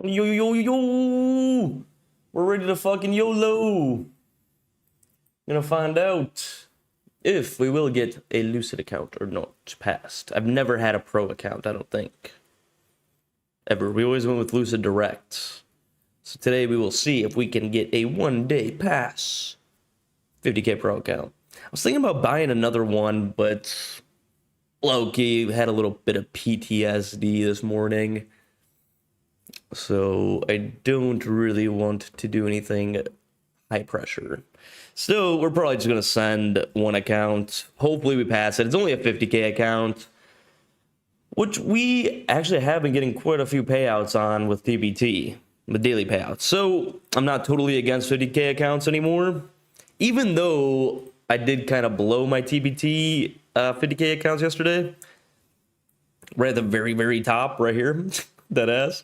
Yo, yo, yo! We're ready to fucking YOLO! Gonna find out if we will get a Lucid account or not passed. I've never had a pro account, I don't think. Ever. We always went with Lucid Direct. So today we will see if we can get a one-day pass 50k pro account. I was thinking about buying another one, but low-key had a little bit of PTSD this morning. So I don't really want to do anything high pressure. Still, we're probably just going to send one account. Hopefully we pass it. It's only a 50k account, which we actually have been getting quite a few payouts on with TBT, the daily payouts. So I'm not totally against 50k accounts anymore, even though I did kind of blow my TBT 50k accounts yesterday. Right at the very, very top, right here. That ass.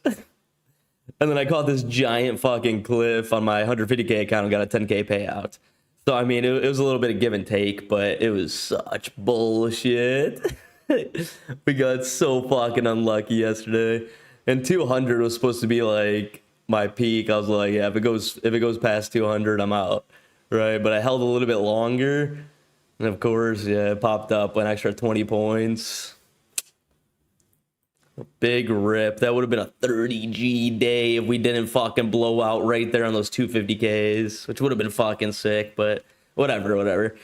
And then I caught this giant fucking cliff on my 150k account and got a 10k payout. So, I mean, it was a little bit of give and take, but it was such bullshit. We got so fucking unlucky yesterday. And 200 was supposed to be like my peak. I was like, yeah, if it goes past 200, I'm out. Right? But I held a little bit longer. And of course, yeah, it popped up an extra 20 points. Big rip. That would have been a 30G day if we didn't fucking blow out right there on those 250Ks, which would have been fucking sick, but whatever.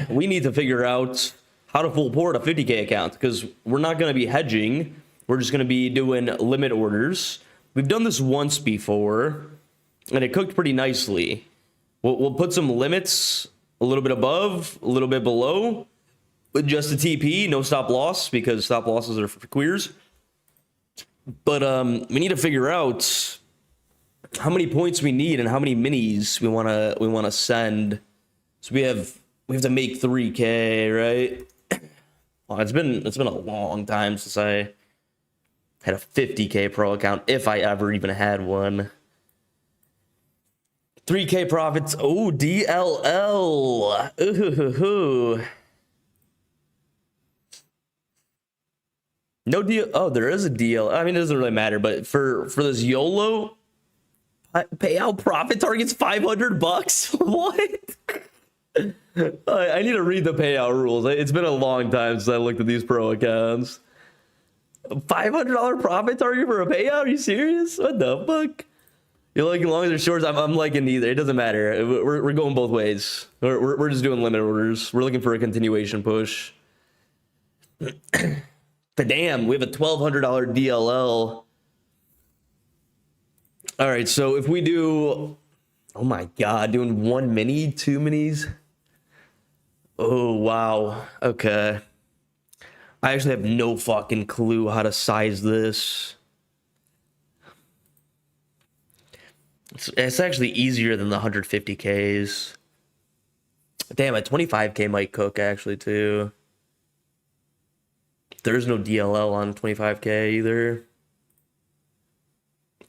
We need to figure out how to full port a 50k account because we're not going to be hedging. We're just going to be doing limit orders. We've done this once before, and it cooked pretty nicely. We'll put some limits a little bit above, a little bit below, with just a TP, no stop loss because stop losses are for queers. But we need to figure out how many points we need and how many minis we wanna send. So we have to make 3k, right? Well, it's been a long time since I had a 50k pro account, if I ever even had one. 3k profits. Oh, DLL. Ooh. No deal. Oh, there is a deal. I mean, it doesn't really matter, but for this YOLO payout profit target's $500. What? I need to read the payout rules. It's been a long time since I looked at these pro accounts. $500 profit target for a payout? Are you serious? What the fuck? You're liking longs or shorts? I'm liking neither. It doesn't matter. We're going both ways. We're just doing limit orders. We're looking for a continuation push. But damn, we have a $1,200 DLL. All right, so if we do, oh my God, doing one mini, two minis. Oh, wow. Okay. I actually have no fucking clue how to size this. It's actually easier than the 150Ks. Damn, a 25K might cook actually too. There's no DLL on 25k either.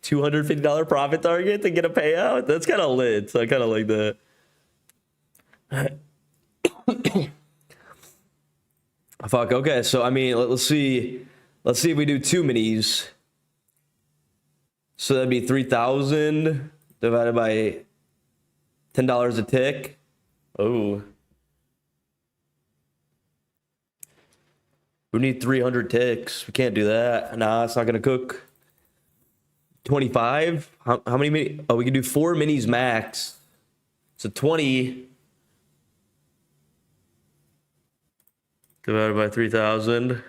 $250 profit target to get a payout? That's kind of lit. So I kind of like that. Fuck, okay. So, I mean, let's see. Let's see if we do two minis. So that'd be 3,000 divided by $10 a tick. Oh. We need 300 ticks. We can't do that. Nah, it's not gonna cook. 25. How many mini? Oh, we can do 4 minis max. So 20 divided by 3,000.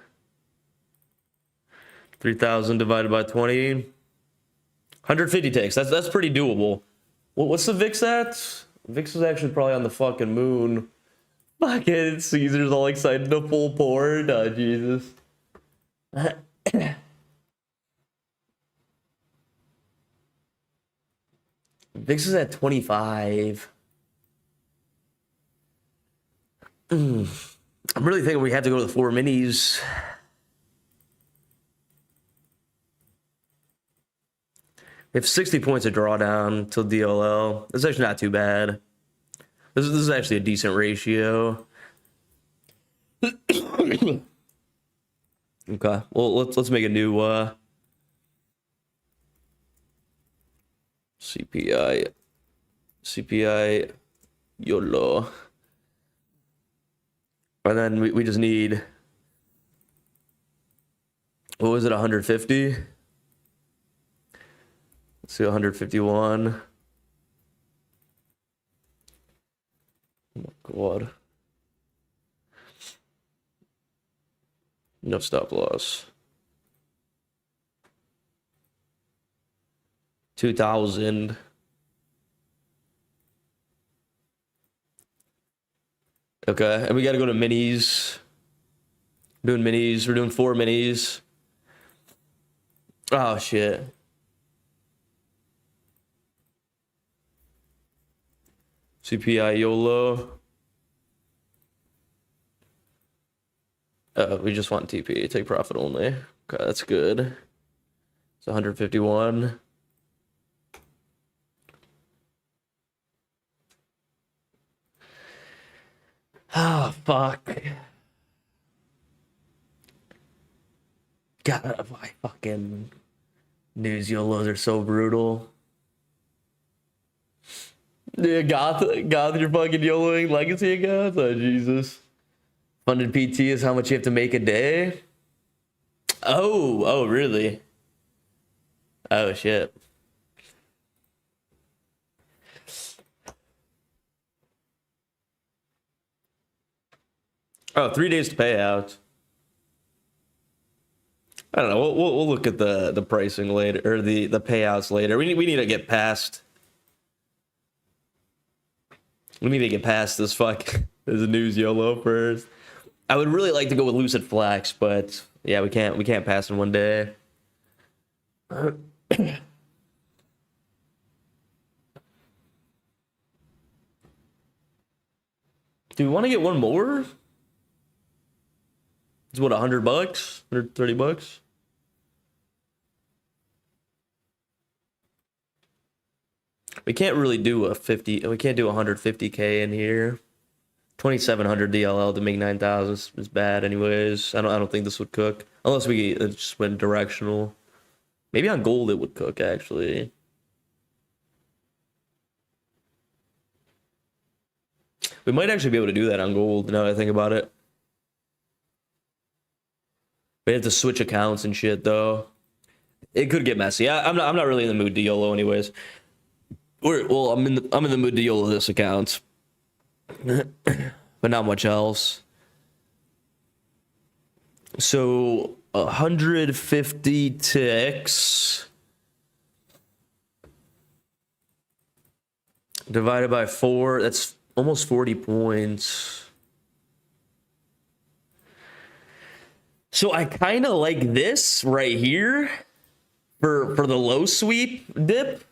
3,000 divided by 20. 150 ticks. That's pretty doable. What's the VIX at? VIX is actually probably on the fucking moon. Fucking Caesar's all excited to full port. Oh, Jesus. VIX is at 25. I'm really thinking we have to go to the 4 minis. We have 60 points of drawdown till DLL. That's actually not too bad. This is actually a decent ratio. Okay, well let's make a new CPI, YOLO. And then we just need, what was it, 150? Let's see, 151. Oh my God. No stop loss. 2,000. Okay, and we got to go to minis. We're doing minis. We're doing 4 minis. Oh, shit. CPI YOLO. We just want TP. Take profit only. Okay, that's good. It's 151. Oh, fuck. God, why fucking news YOLOs are so brutal. Yeah, Goth, you're fucking YOLOing legacy accounts? Oh, Jesus. Funded PT is how much you have to make a day? Oh, really? Oh, shit. Oh, 3 days to pay out. I don't know. We'll look at the pricing later, or the payouts later. We need to get past. We need to get past this this news YOLO first. I would really like to go with Lucid Flex, but yeah, we can't pass in one day. Do we want to get one more? It's what, $100? $130? We can't really do a 50. We can't do 150K in here. 2,700 DLL to make 9,000 is bad, anyways. I don't think this would cook unless we just went directional. Maybe on gold it would cook actually. We might actually be able to do that on gold now that I think about it. We have to switch accounts and shit though. It could get messy. I'm not really in the mood to YOLO anyways. I'm in the mood to YOLO this account. But not much else. So 150 ticks divided by 4, that's almost 40 points. So I kind of like this right here for the low sweep dip.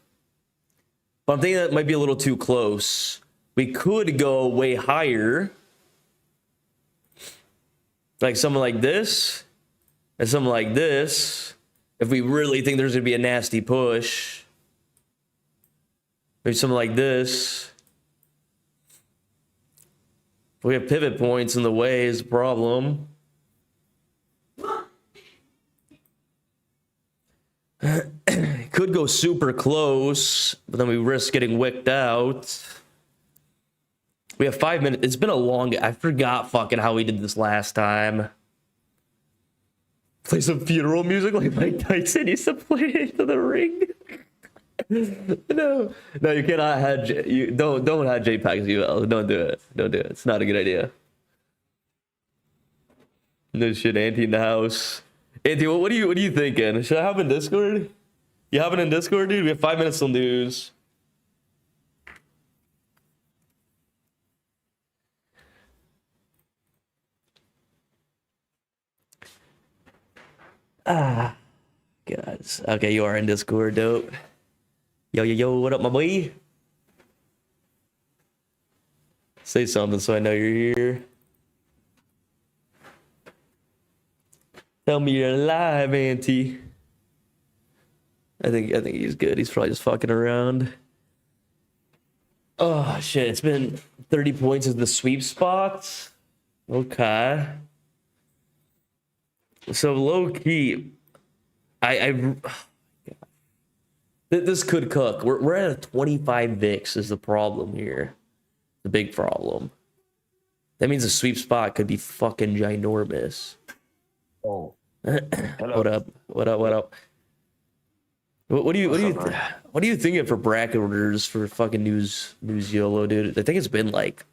But I'm thinking that might be a little too close. We could go way higher. Like something like this. And something like this. If we really think there's going to be a nasty push. Maybe something like this. If we have pivot points in the way is a problem. Could go super close, but then we risk getting wicked out. We have 5 minutes. It's been a long... I forgot fucking how we did this last time. Play some funeral music like Mike Tyson used to play Into the Ring. No, you cannot have... Don't have JPEGs UL. Don't do it. Don't do it. It's not a good idea. No shit, Auntie in the house. Auntie, what are you thinking? Should I have in Discord? You have it in Discord, dude? We have 5 minutes till news. God. Okay, you are in Discord, dope. Yo, what up, my boy? Say something so I know you're here. Tell me you're alive, Auntie. I think he's good. He's probably just fucking around. Oh shit! It's been 30 points as the sweep spots. Okay. So low key, This could cook. We're at a 25 VIX is the problem here. The big problem. That means the sweep spot could be fucking ginormous. Oh, What up? What up? What up? What do you thinking for bracket orders for fucking news YOLO, dude? I think it's been like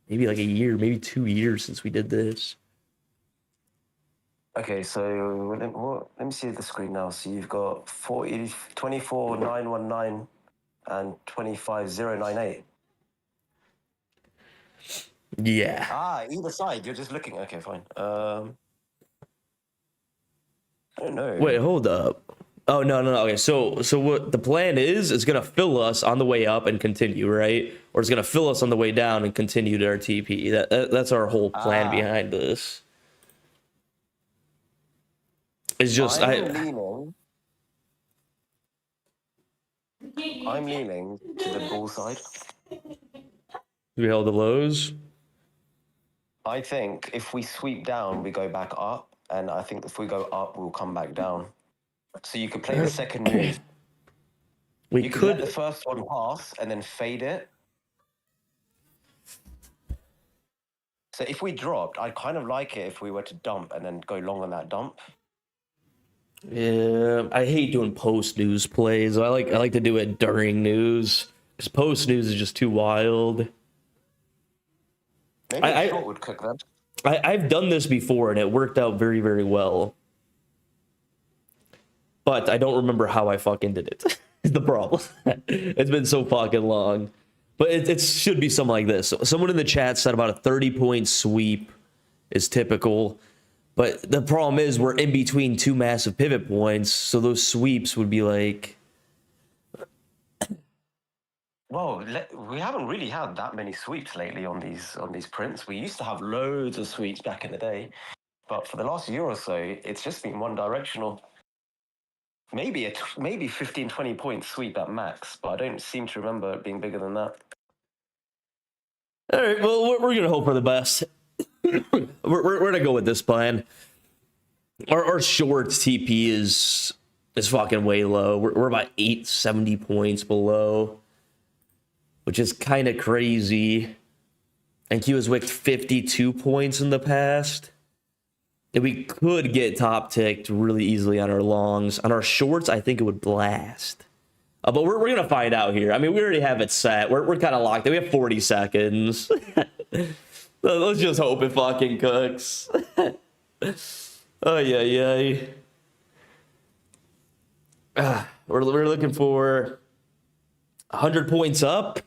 maybe like a year, maybe 2 years since we did this. okay, so let me see the screen now. So you've got 24,919 and 25,098. Yeah. Either side. You're just looking. Okay, fine. I don't know. Wait, hold up. Oh no. Okay, so what the plan is gonna fill us on the way up and continue, right? Or it's gonna fill us on the way down and continue to our TP. That's our whole plan behind this. It's just I'm leaning to the bull side. We held the lows. I think if we sweep down, we go back up, and I think if we go up, we'll come back down. So you could play the second move. You could let the first one pass and then fade it. So if we dropped, I'd kind of like it if we were to dump and then go long on that dump. Yeah, I hate doing post news plays. I like to do it during news because post news is just too wild. Maybe a short would cook them. I've done this before and it worked out very, very well. But I don't remember how I fucking did it. Is the problem. It's been so fucking long. But it should be something like this. Someone in the chat said about a 30-point sweep is typical. But the problem is we're in between two massive pivot points. So those sweeps would be like... Well, we haven't really had that many sweeps lately on these prints. We used to have loads of sweeps back in the day. But for the last year or so, it's just been one directional. Maybe 15, 20 point sweep at max, but I don't seem to remember it being bigger than that. All right, well, we're going to hope for the best. we're going to go with this plan. Our short TP is fucking way low. We're about 870 points below, which is kind of crazy. And Q has wicked 52 points in the past. And we could get top ticked really easily on our longs. On our shorts, I think it would blast. But we're going to find out here. I mean, we already have it set. We're kind of locked in. We have 40 seconds. Let's just hope it fucking cooks. Oh, yeah. We're looking for 100 points up.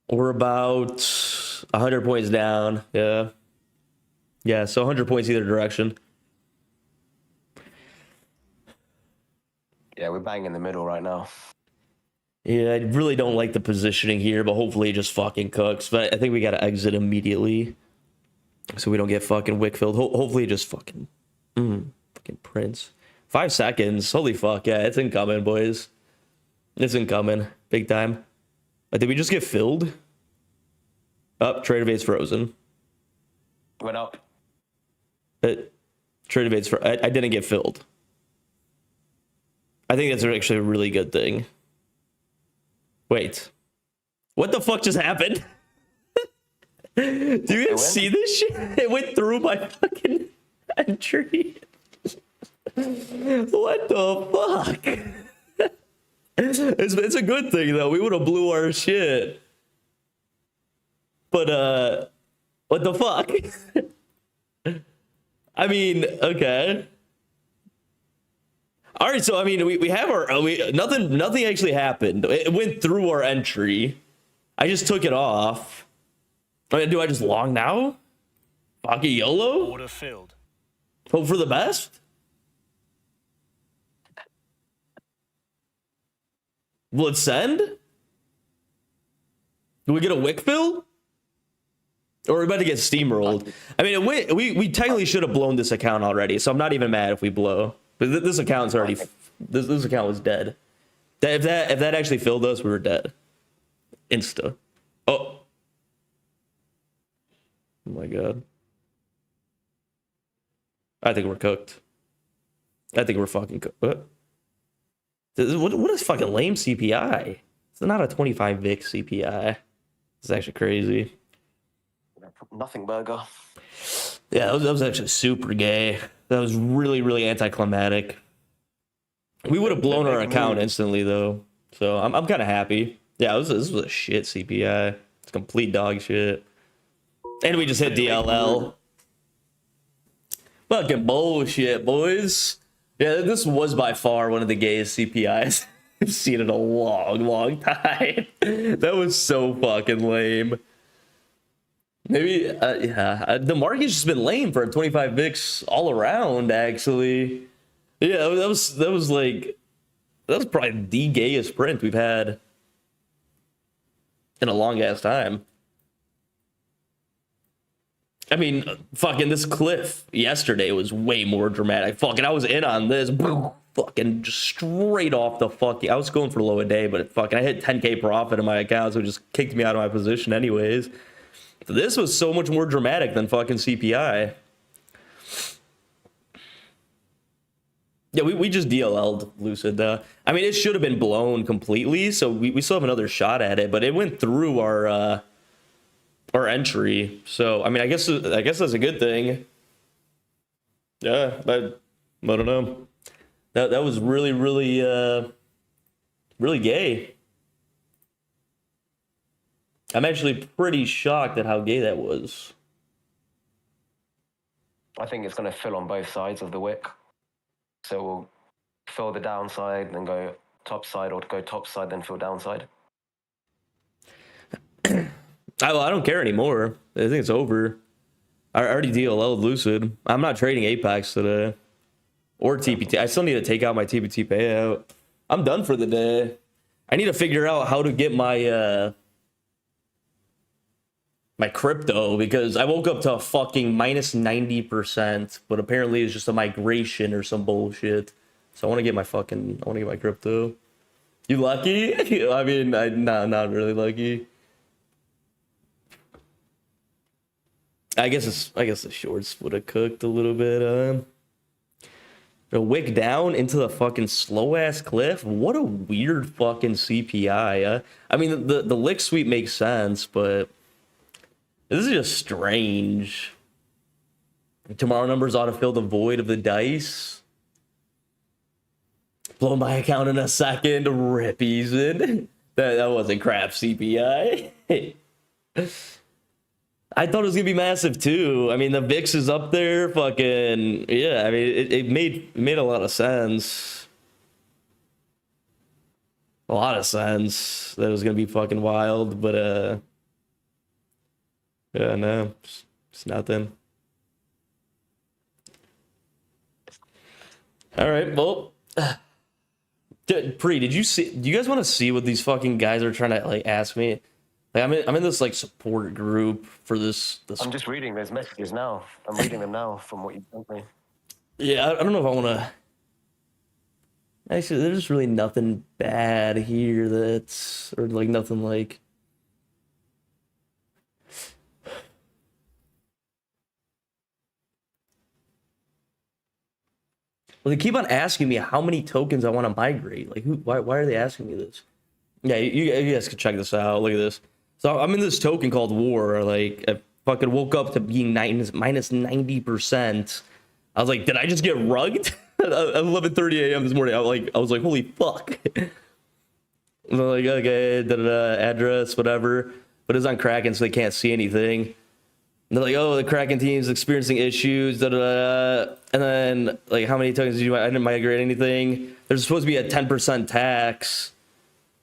We're about 100 points down. Yeah. Yeah, so 100 points either direction. Yeah, we're bang in the middle right now. Yeah, I really don't like the positioning here, but hopefully it just fucking cooks. But I think we got to exit immediately so we don't get fucking wick filled. Hopefully it just fucking prints. 5 seconds. Holy fuck, yeah, it's incoming, boys. It's incoming. Big time. Did we just get filled? Up, trade evade's frozen. Went up. Trade evade's I didn't get filled. I think that's actually a really good thing. Wait. What the fuck just happened? Do you guys see this shit? It went through my fucking entry. What the fuck? It's a good thing, though. We would have blew our shit. But, what the fuck? I mean, okay. All right, so I mean, we have our nothing actually happened. It went through our entry. I just took it off. I mean, do I just long now? Fuck it, YOLO? Order filled. Hope for the best? Will it send? Do we get a wick fill? Or are we about to get steamrolled? I mean, we technically should have blown this account already, so I'm not even mad if we blow. But this account's already... This account was dead. If that actually filled us, we were dead. Insta. Oh. Oh my god. I think we're cooked. I think we're fucking cooked. What? What is fucking lame CPI? It's not a 25 VIX CPI. It's actually crazy. Nothing burger. Yeah, that was actually super gay. That was really, really anticlimactic. We would have blown our account instantly, though. So I'm kind of happy. Yeah, this was a shit CPI. It's complete dog shit. And we just hit DLL. Fucking bullshit, boys. Yeah, this was by far one of the gayest CPIs I've seen in a long, long time. That was so fucking lame. Maybe, yeah, the market's just been lame for a 25 VIX all around, actually. Yeah, that was like, that was probably the gayest print we've had in a long ass time. I mean, fucking this cliff yesterday was way more dramatic. Fucking, I was in on this. Fucking just straight off the fucking. I was going for low a day, but fucking, I hit 10K profit in my account, so it just kicked me out of my position anyways. This was so much more dramatic than fucking CPI. Yeah, we just DLL'd Lucid. I mean, it should have been blown completely, so we still have another shot at it, but it went through our entry. So, I mean, I guess that's a good thing. Yeah, I don't know. That was really, really, really gay. I'm actually pretty shocked at how gay that was. I think it's going to fill on both sides of the wick. So we'll fill the downside, then go top side, or go top side, then fill downside. I don't care anymore. I think it's over. I already DLL'd Lucid. I'm not trading Apex today. Or TPT. I still need to take out my TPT payout. I'm done for the day. I need to figure out how to get my my crypto, because I woke up to a fucking minus 90%, but apparently it's just a migration or some bullshit. So I want to get my crypto. You lucky? I mean, not really lucky. I guess the shorts would have cooked a little bit. A wick down into the fucking slow ass cliff. What a weird fucking CPI. I mean, the lick sweep makes sense, but this is just strange. Tomorrow numbers ought to fill the void of the dice. Blow my account in a second. Rippies in. That wasn't crap CPI. I thought it was gonna be massive too. I mean, the VIX is up there. Fucking yeah. I mean, it made a lot of sense. A lot of sense that it was gonna be fucking wild, but yeah, no, it's nothing. All right, well, Pre, did you see? Do you guys want to see what these fucking guys are trying to like ask me? Like, I'm in this like support group for this. I'm just reading those messages now. I'm reading them now from what you sent me. Yeah, I don't know if I want to. Actually, there's really nothing bad here that's, or like nothing like. Well, they keep on asking me how many tokens I want to migrate. Like, why are they asking me this? Yeah, you guys can check this out. Look at this. So I'm in this token called War. Like, I fucking woke up to being minus 90%. I was like, did I just get rugged? At 11:30 a.m. this morning. I was like, holy fuck. I'm like, okay, address, whatever. But it's on Kraken, so they can't see anything. And they're like, oh, the Kraken team's experiencing issues, and then, like, how many tokens did you, I didn't migrate anything. There's supposed to be a 10% tax.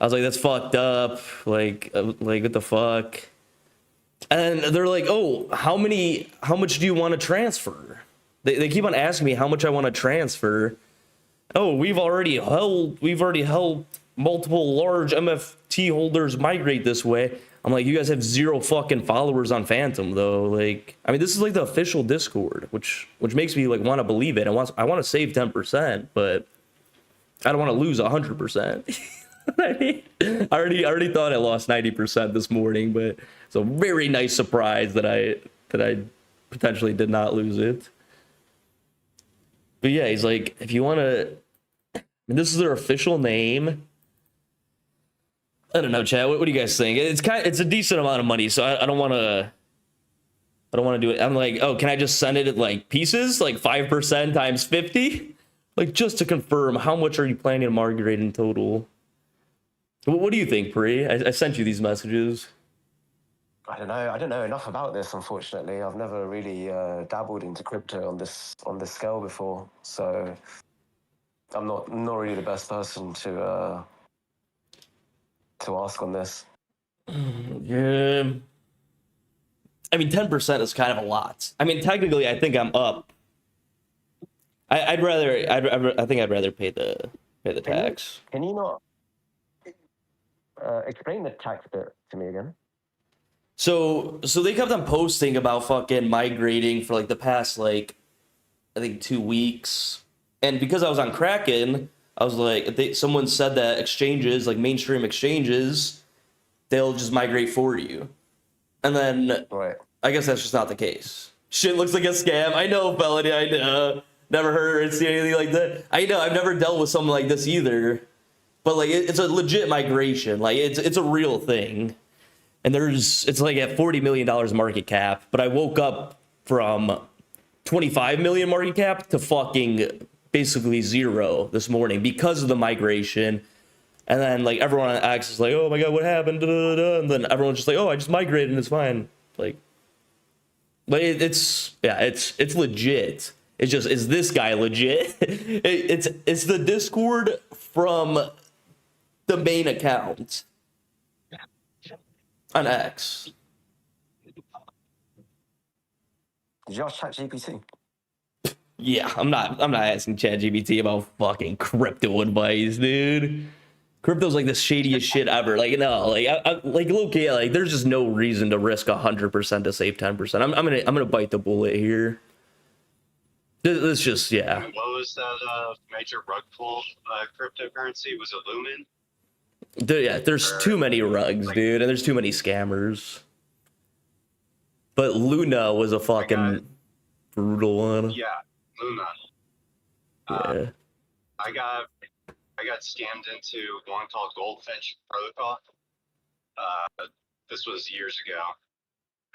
I was like, that's fucked up. Like, what the fuck? And they're like, oh, how much do you want to transfer? They keep on asking me how much I want to transfer. Oh, we've already helped multiple large MFT holders migrate this way. I'm like, you guys have 0 fucking followers on Phantom, though. Like, I mean, this is like the official Discord, which makes me like want to believe it. I want to save 10%, but I don't want to lose 100%. I already thought I lost 90% this morning, but it's a very nice surprise that I potentially did not lose it. But yeah, he's like, if you want to, mean, this is their official name. I don't know, Chad. What do you guys think? It's a decent amount of money, so I don't want to. I don't want to do it. I'm like, oh, can I just send it at like pieces, like 5% times 50, like just to confirm how much are you planning to migrate in total? What do you think, Pri? I sent you these messages. I don't know. I don't know enough about this, unfortunately. I've never really dabbled into crypto on this scale before, so I'm not really the best person to ask on this. Yeah. I mean, 10% is kind of a lot. I mean, technically, I think I'm up. I think I'd rather pay the tax. Can you not explain the tax bit to me again? So they kept on posting about fucking migrating for like the past like I think 2 weeks, and because I was on Kraken, I was like, someone said that exchanges like mainstream exchanges, they'll just migrate for you, and then Right. I guess that's just not the case. Shit looks like a scam. I know, Felony. I know. Never heard or seen anything like that. I know. I've never dealt with something like this either. But like, it's a legit migration. Like, it's a real thing. And it's like at $40 million market cap. But I woke up from 25 million market cap to fucking basically zero this morning because of the migration. And then like everyone on X is like, oh my god, what happened? Da, da, da. And then everyone's just like, oh, I just migrated and it's fine. Like, but it's legit. It's just, is this guy legit? It's the Discord from the main account on X. Did you ask ChatGPT? Yeah, I'm not asking ChatGPT about fucking crypto advice, dude. Crypto's like the shadiest shit ever. Like, no, like like low-key, like there's just no reason to risk 100% to save 10%. I'm gonna bite the bullet here. This just, yeah. What was that major rug pull cryptocurrency? Was it Lumen? Yeah, there's too many rugs, dude, and there's too many scammers. But Luna was a fucking brutal one. Yeah, Luna. Yeah. I got scammed into one called Goldfinch Protocol. This was years ago,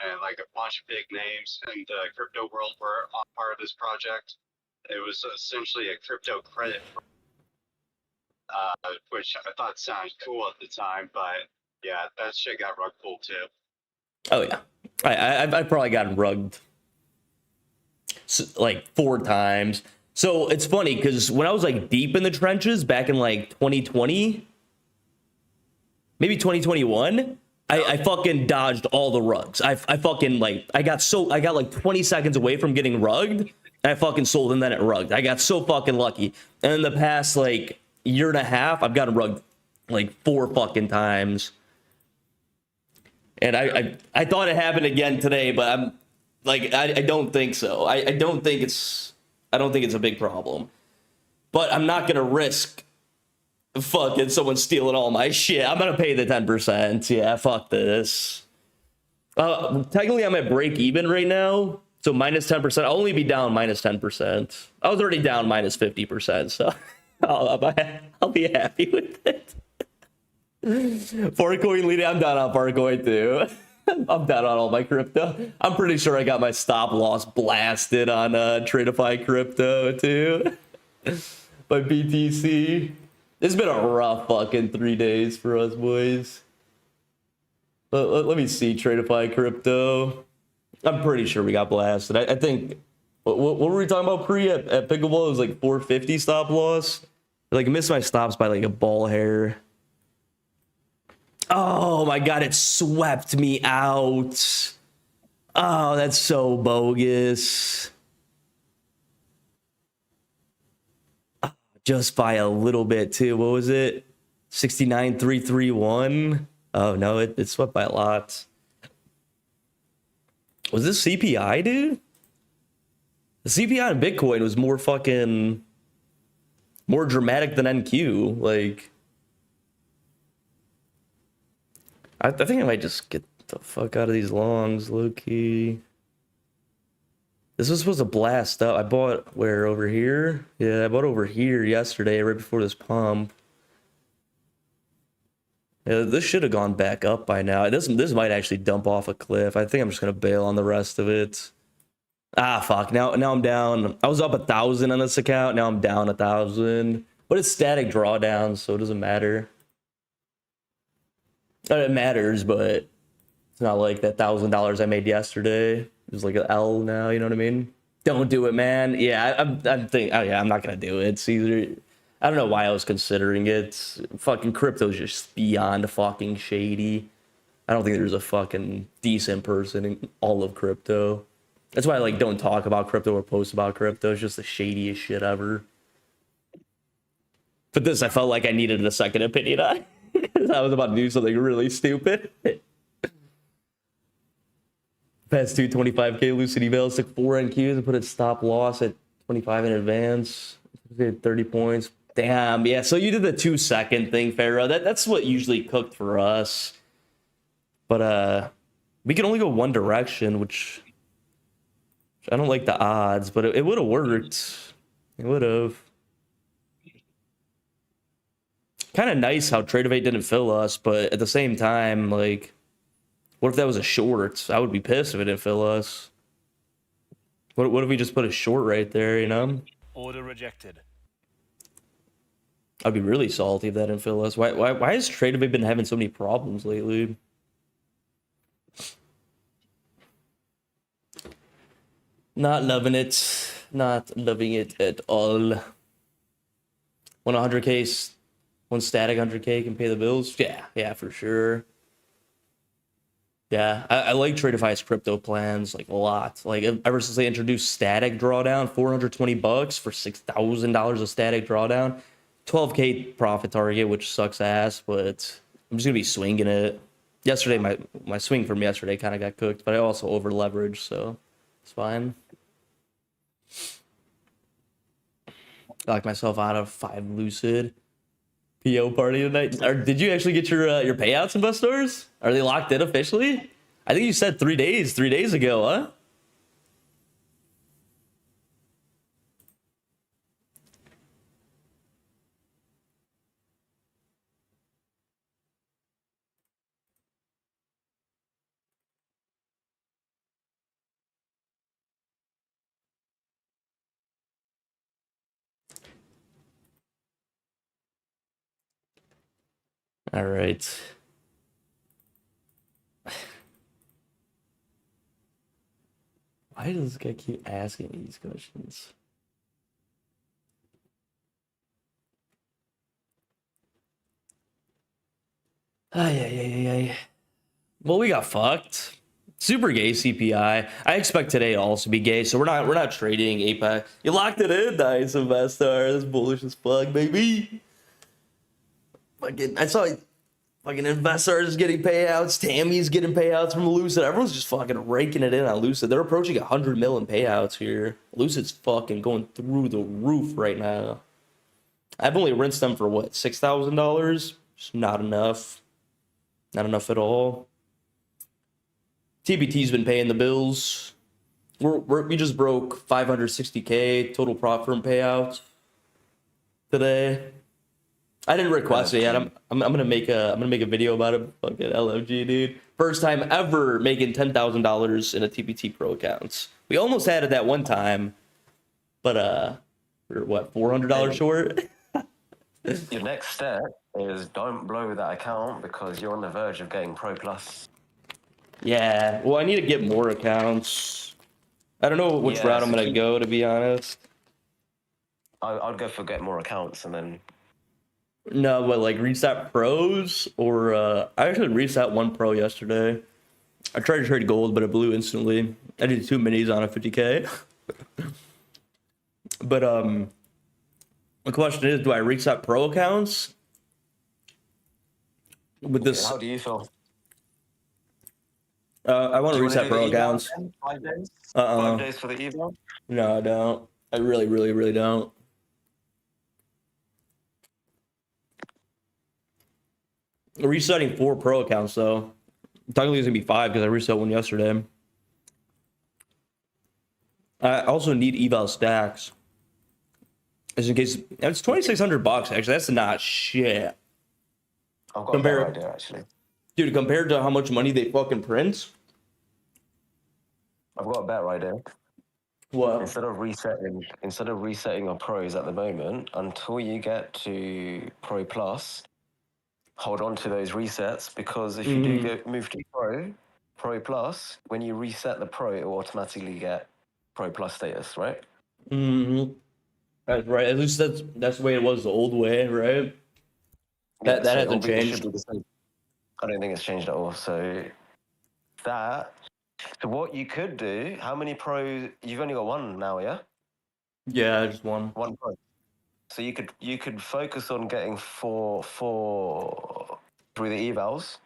and like a bunch of big names in the crypto world were on part of this project. It was essentially a crypto credit, which I thought sounded cool at the time, but yeah, that shit got rug pulled too. Oh yeah, I probably gotten rugged like 4 times. So it's funny because when I was like deep in the trenches back in like 2020, maybe 2021, I fucking dodged all the rugs. I fucking like I got like 20 seconds away from getting rugged, and I fucking sold and then it rugged. I got so fucking lucky. And in the past like year and a half, I've gotten rugged like 4 fucking times. And I thought it happened again today, but I'm like I don't think so. I don't think it's a big problem. But I'm not gonna risk fucking someone stealing all my shit. I'm gonna pay the 10%. Yeah, fuck this. Technically I'm at break even right now. So minus 10%. I'll only be down minus 10%. I was already down minus 50%, so I'll be happy with it. Farcoin leading. I'm down on Farcoin too. I'm down on all my crypto. I'm pretty sure I got my stop loss blasted on Tradeify crypto too. By BTC. It's been a rough fucking 3 days for us boys. Let me see Tradeify crypto. I'm pretty sure we got blasted. I think what were we talking about pre at Pickleball? It was like 450 stop loss. Like I missed my stops by like a ball hair. Oh my god, it swept me out. Oh, that's so bogus. Just by a little bit too. What was it? 69,331. Oh no, it swept by a lot. Was this CPI, dude? The CPI in Bitcoin was more dramatic than NQ. Like, I think I might just get the fuck out of these longs, low key. This was supposed to blast up. I bought where over here? Yeah, I bought over here yesterday, right before this pump. Yeah, this should have gone back up by now. This might actually dump off a cliff. I think I'm just gonna bail on the rest of it. Ah, fuck. Now I'm down. I was up 1,000 on this account. Now I'm down 1,000. But it's static drawdown, so it doesn't matter. It matters, but it's not like that $1,000 I made yesterday. It's like an L now. You know what I mean? Don't do it, man. Yeah, I'm thinking. Oh yeah, I'm not gonna do it. It's either. I don't know why I was considering it. Fucking crypto's just beyond fucking shady. I don't think there's a fucking decent person in all of crypto. That's why I like don't talk about crypto or post about crypto. It's just the shadiest shit ever. But this, I felt like I needed a second opinion on. I was about to do something really stupid. Past 225k Lucid evals, took 4 NQs and put a stop loss at 25 in advance. 30 points. Damn, yeah. So you did the 2-second thing, Pharaoh. That's what usually cooked for us. But we can only go one direction, which I don't like the odds, but it would have worked. It would have. Kind of nice how Tradeovate didn't fill us, but at the same time, like, what if that was a short? I would be pissed if it didn't fill us. What if we just put a short right there, you know? Order rejected. I'd be really salty if that didn't fill us. Why has Tradeovate been having so many problems lately? Not loving it. Not loving it at all. 100k, one static 100k can pay the bills. Yeah, for sure. Yeah, I like Tradeify's crypto plans like a lot. Like ever since they introduced static drawdown, $420 for $6,000 of static drawdown, 12k profit target, which sucks ass, but I'm just gonna be swinging it. Yesterday, my swing from yesterday kind of got cooked, but I also over leveraged, so it's fine. I locked myself out of 5 Lucid. PO party tonight. Or did you actually get your payouts, investors? Are they locked in officially? I think you said 3 days ago, huh? All right. Why does this guy keep asking me these questions? Ay. Well, we got fucked. Super gay CPI. I expect today to also be gay, so we're not trading APEC. You locked it in, nice investor. That's bullish as fuck, baby. Fucking, I saw fucking investors getting payouts. Tammy's getting payouts from Lucid. Everyone's just fucking raking it in on Lucid. They're approaching 100 mil in payouts here. Lucid's fucking going through the roof right now. I've only rinsed them for what, $6,000? Just not enough. Not enough at all. TBT's been paying the bills. We just broke 560k total prop firm payouts today. I didn't request it yet. I'm gonna make a video about it. Fucking LFG, dude. First time ever making $10,000 in a TBT Pro accounts. We almost had it that one time, but we're what, $400 short. Your next step is don't blow that account because you're on the verge of getting Pro Plus. Yeah, well, I need to get more accounts. I don't know which route I'm gonna go, to be honest. I'd go for get more accounts and then. No, but like reset pros, or I actually reset 1 pro yesterday. I tried to trade gold, but it blew instantly. I did 2 minis on a 50k. But the question is, do I reset pro accounts with this? How do you feel? I want to reset pro accounts. 5 days? 5 days for the eval? No, I don't. I really don't. Resetting 4 pro accounts though. Technically it's gonna be 5 because I reset 1 yesterday. I also need eval stacks. Just in case it's $2,600 actually. That's not shit. I've got a better idea actually. Dude, compared to how much money they fucking print. I've got a better idea. What? Instead of resetting your pros at the moment until you get to Pro Plus, hold on to those resets, because if you do move to Pro Plus, when you reset the Pro, it will automatically get Pro Plus status, right? Mm-hmm. That's right. At least that's the way it was the old way, right? That So hasn't it changed. should be the same. I don't think it's changed at all. So what you could do, how many pros? You've only got one now, yeah? Yeah, just one. One pro. So you could focus on getting four through the evals.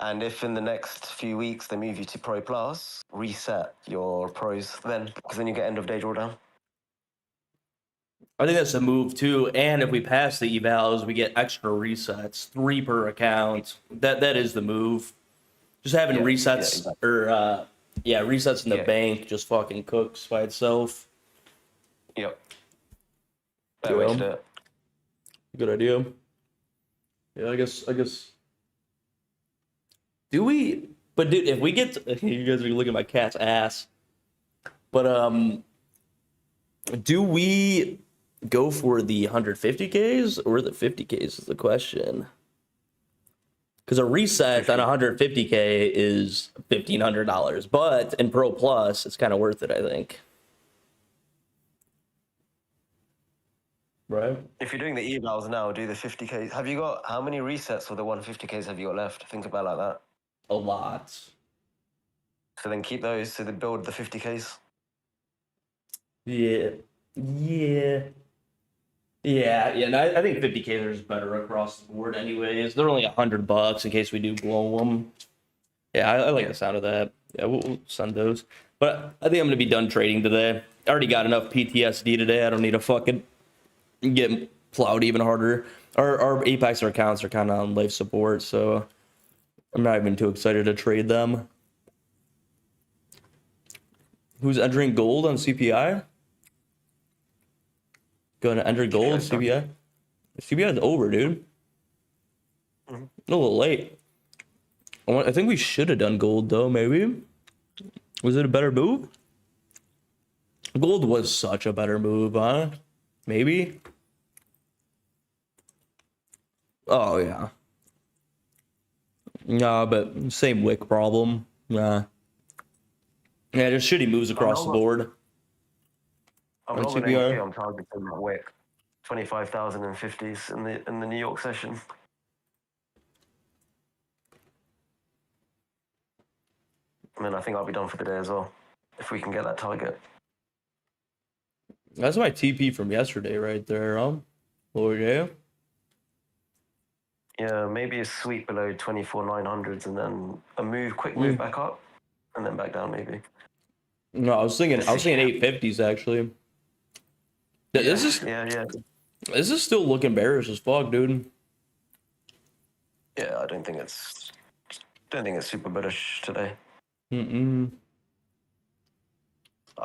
And if in the next few weeks they move you to Pro Plus, reset your pros then, because then you get end of day drawdown. I think that's a move too. And if we pass the evals, we get extra resets, 3 per account. That is the move. Just having resets exactly. or resets in the bank just fucking cooks by itself. Yep. Better way to do it. Good idea. Yeah, I guess. Do we? But dude, if we get you guys are looking at my cat's ass. But do we go for the 150Ks or the 50Ks is the question. Because a reset on 150K is $1,500, but in Pro Plus, it's kind of worth it, I think. Right? If you're doing the evals now, do the 50Ks. Have you got, how many resets for the 150Ks have you got left? Think about it like that. A lot. So then keep those to build the 50Ks. Yeah. And I think 50K is better across the board anyways. They're only $100 in case we do blow them. Yeah, I like the sound of that. Yeah, we'll send those. But I think I'm going to be done trading today. I already got enough PTSD today. I don't need to fucking get plowed even harder. Our Apex accounts are kind of on life support, so I'm not even too excited to trade them. Who's entering gold on CPI? Going to enter gold, CPI? CPI is over, dude. A little late. I think we should have done gold, though, maybe. Was it a better move? Gold was such a better move, huh? Maybe? Oh, yeah. Nah, but same wick problem. Nah. Yeah, just shitty moves across the board. I'm not going to I'm targeting that wick. 25,000 and 50s in the New York session. And then I think I'll be done for the day as well, if we can get that target. That's my TP from yesterday right there, Lord, yeah. Yeah, maybe a sweep below 24,900s and then a quick move back up and then back down maybe. No, I was thinking 850s actually. This is still looking bearish as fuck, dude. Yeah, I don't think it's super bullish today. I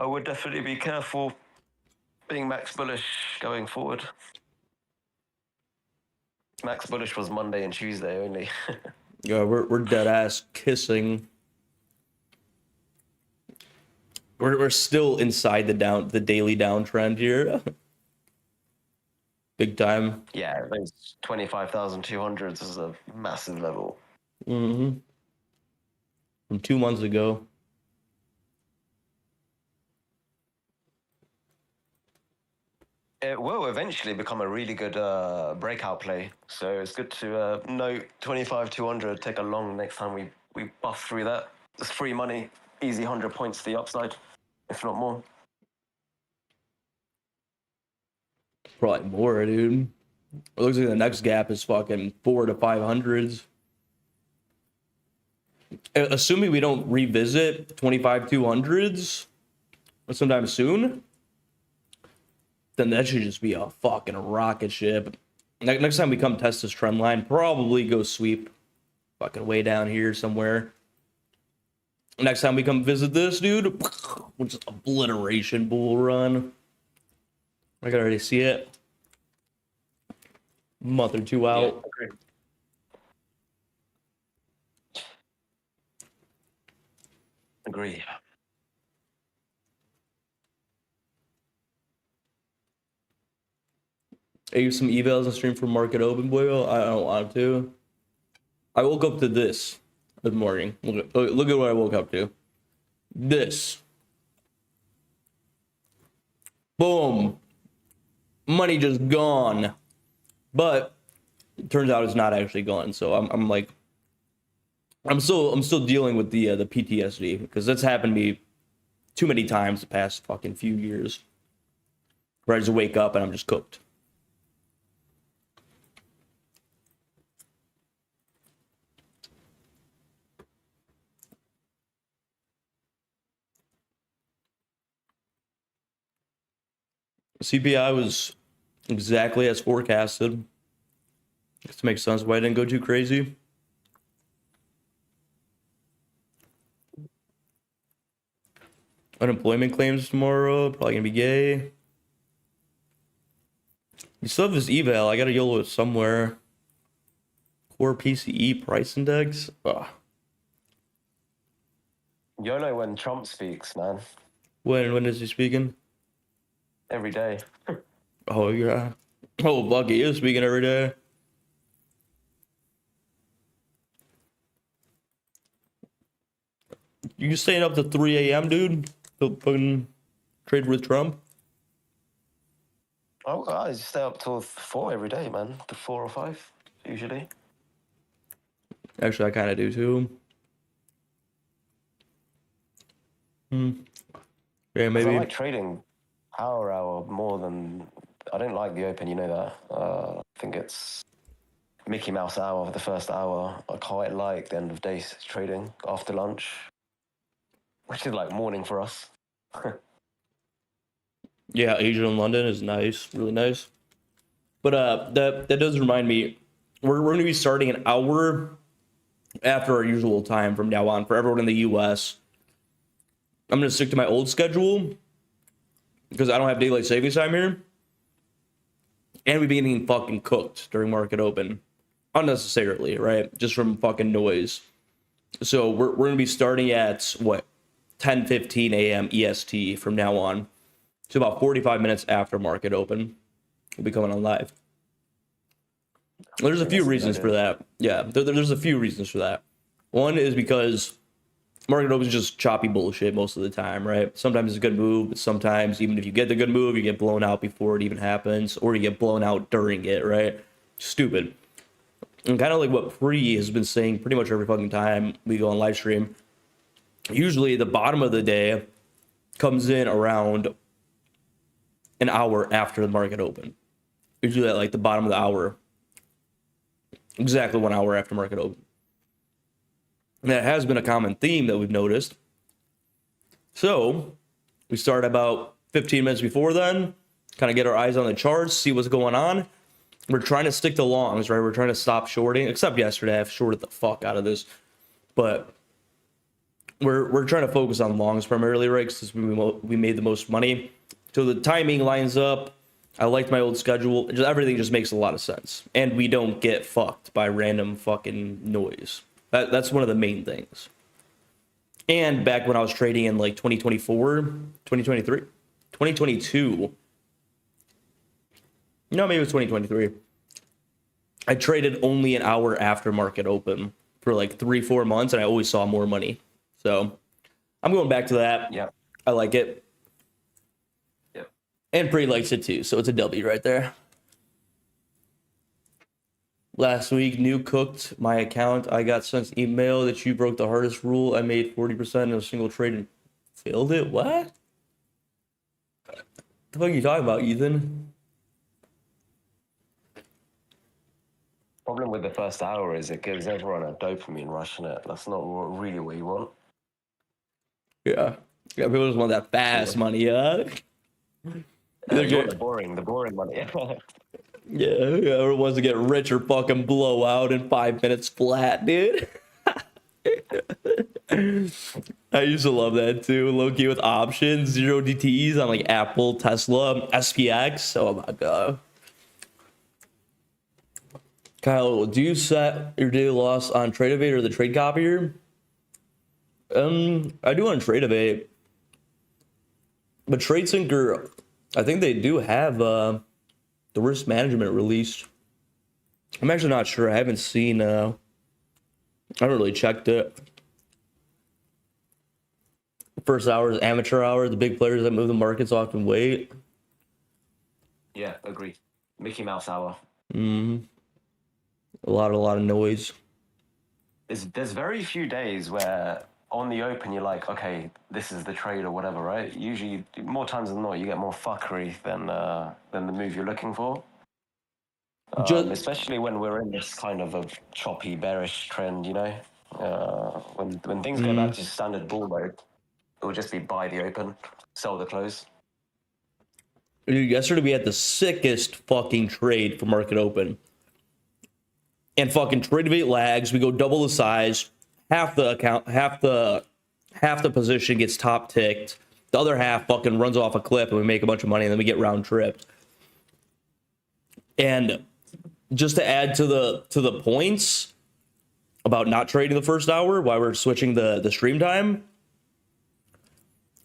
would definitely be careful being max bullish going forward. Max bullish was Monday and Tuesday only. Yeah, we're dead ass kissing. We're still inside the daily downtrend here. Big time. Yeah, those 25,200s is a massive level. From 2 months ago. It will eventually become a really good breakout play. So it's good to note 25,200, take a long next time we buff through that. It's free money, easy 100 points to the upside, if not more. Probably more, dude. It looks like the next gap is fucking 400 to 500s. Assuming we don't revisit 25,200s sometime soon, then that should just be a fucking rocket ship. Next time we come test this trend line, probably go sweep fucking way down here somewhere. Next time we come visit this, dude, just obliteration bull run. I can already see it. Month or two out. Yeah, agree. I used some evals and stream for market open, boy. I don't want to. I woke up to this morning. Look at what I woke up to. This. Boom. Money just gone. But it turns out it's not actually gone. So I'm like, I'm still dealing with the PTSD because that's happened to me too many times the past fucking few years. Where I just wake up and I'm just cooked. CPI was exactly as forecasted. This makes sense why I didn't go too crazy. Unemployment claims tomorrow, probably gonna be gay. You still have this eval. I got a YOLO somewhere. Core PCE price index. Ugh. YOLO when Trump speaks, man. When is he speaking? Every day. Oh yeah. Oh, Bucky is speaking every day. You staying up to 3 a.m., dude? To fucking trade with Trump? Oh, I stay up till 4 every day, man. To 4 or 5, usually. Actually, I kind of do too. Yeah, 'Cause maybe. I like trading power hour more than... I don't like the open, you know that. I think it's Mickey Mouse hour for the first hour. I quite like the end of day trading after lunch, which is like morning for us. Yeah, Asia and London is nice, really nice. But that does remind me, we're going to be starting an hour after our usual time from now on for everyone in the U.S. I'm going to stick to my old schedule because I don't have daylight savings time here. And we've been getting fucking cooked during market open. Unnecessarily, right? Just from fucking noise. So we're going to be starting at, what, 10:15 a.m. EST from now on. So about 45 minutes after market open. We'll be coming on live. There's a few reasons for that. Yeah, there's a few reasons for that. One is because market open is just choppy bullshit most of the time, right? Sometimes it's a good move, but sometimes even if you get the good move, you get blown out before it even happens, or you get blown out during it, right? Stupid. And kind of like what Pre has been saying pretty much every fucking time we go on live stream. Usually the bottom of the day comes in around an hour after the market open. Usually at like the bottom of the hour. Exactly 1 hour after market open. And that has been a common theme that we've noticed. So we start about 15 minutes before then, kind of get our eyes on the charts, see what's going on. We're trying to stick to longs, right? We're trying to stop shorting, except yesterday I've shorted the fuck out of this. But we're trying to focus on longs primarily, right? Because we made the most money. So the timing lines up. I liked my old schedule. Everything just makes a lot of sense. And we don't get fucked by random fucking noise. That's one of the main things. And back when I was trading in like 2024, 2023, 2022. No, maybe it was 2023. I traded only an hour after market open for like 3-4 months, and I always saw more money. So I'm going back to that. Yeah. I like it. Yep. And Pre likes it too, so it's a W right there. Last week, new cooked my account. I got sent email that you broke the hardest rule. I made 40% in a single trade and failed it. What? The fuck are you talking about, Ethan? Problem with the first hour is it gives everyone a dopamine rush in it. That's not really what you want. Yeah. Yeah, people just want that fast money, huh? You want the boring money. Yeah, whoever wants to get rich or fucking blow out in 5 minutes flat, dude. I I used to love that too. Low-key with options, 0 DTEs on like Apple, Tesla, SPX. Oh my god. Kyle, do you set your daily loss on Tradeovate or the trade copier? I do on Tradeovate. But TradeSyncer, I think they do have the risk management released. I'm actually not sure. I haven't seen I haven't really checked it. First hour is amateur hour. The big players that move the markets often wait. Yeah, agree. Mickey Mouse hour. A lot of noise. There's very few days where on the open you're like, okay, this is the trade or whatever, right? Usually, more times than not, you get more fuckery than the move you're looking for. Especially when we're in this kind of a choppy, bearish trend, you know. When things go back to standard bull mode, it will just be buy the open, sell the close. Dude, yesterday we had the sickest fucking trade for market open. And fucking Tradeovate lags. We go double the size. Half the position gets top ticked. The other half fucking runs off a cliff and we make a bunch of money and then we get round tripped. And just to add to the points about not trading the first hour, why we're switching the stream time,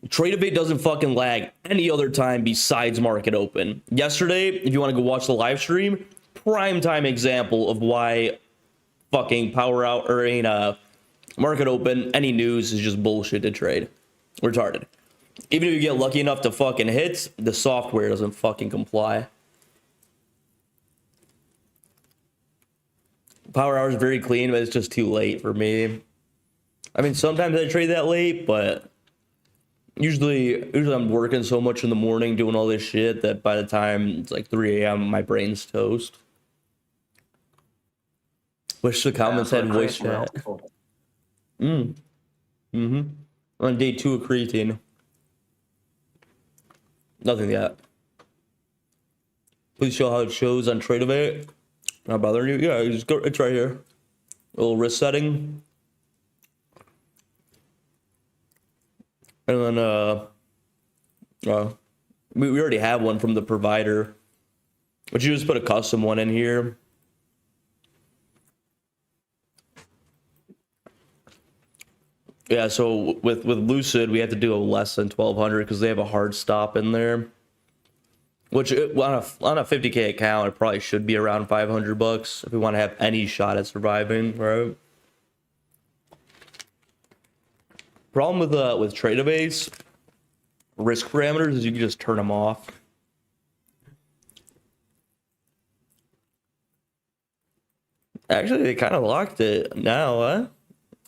Tradeovate doesn't fucking lag any other time besides market open. Yesterday, if you want to go watch the live stream, prime time example of why fucking power out or market open, any news is just bullshit to trade. Retarded. Even if you get lucky enough to fucking hit, the software doesn't fucking comply. Power hour is very clean, but it's just too late for me. I mean, sometimes I trade that late, but usually I'm working so much in the morning doing all this shit that by the time it's like 3 a.m., my brain's toast. Wish the comments had voice chat. On day 2 of creatine. Nothing yet. Please show how it shows on Tradeovate. Not bothering you? Yeah, just go. It's right here. A little wrist setting. And then we already have one from the provider, but you just put a custom one in here. Yeah, so with Lucid, we have to do a less than 1,200 because they have a hard stop in there. Which on a 50K account, it probably should be around $500 if we want to have any shot at surviving, right? Problem with Tradeovate risk parameters is you can just turn them off. Actually, they kind of locked it now, huh?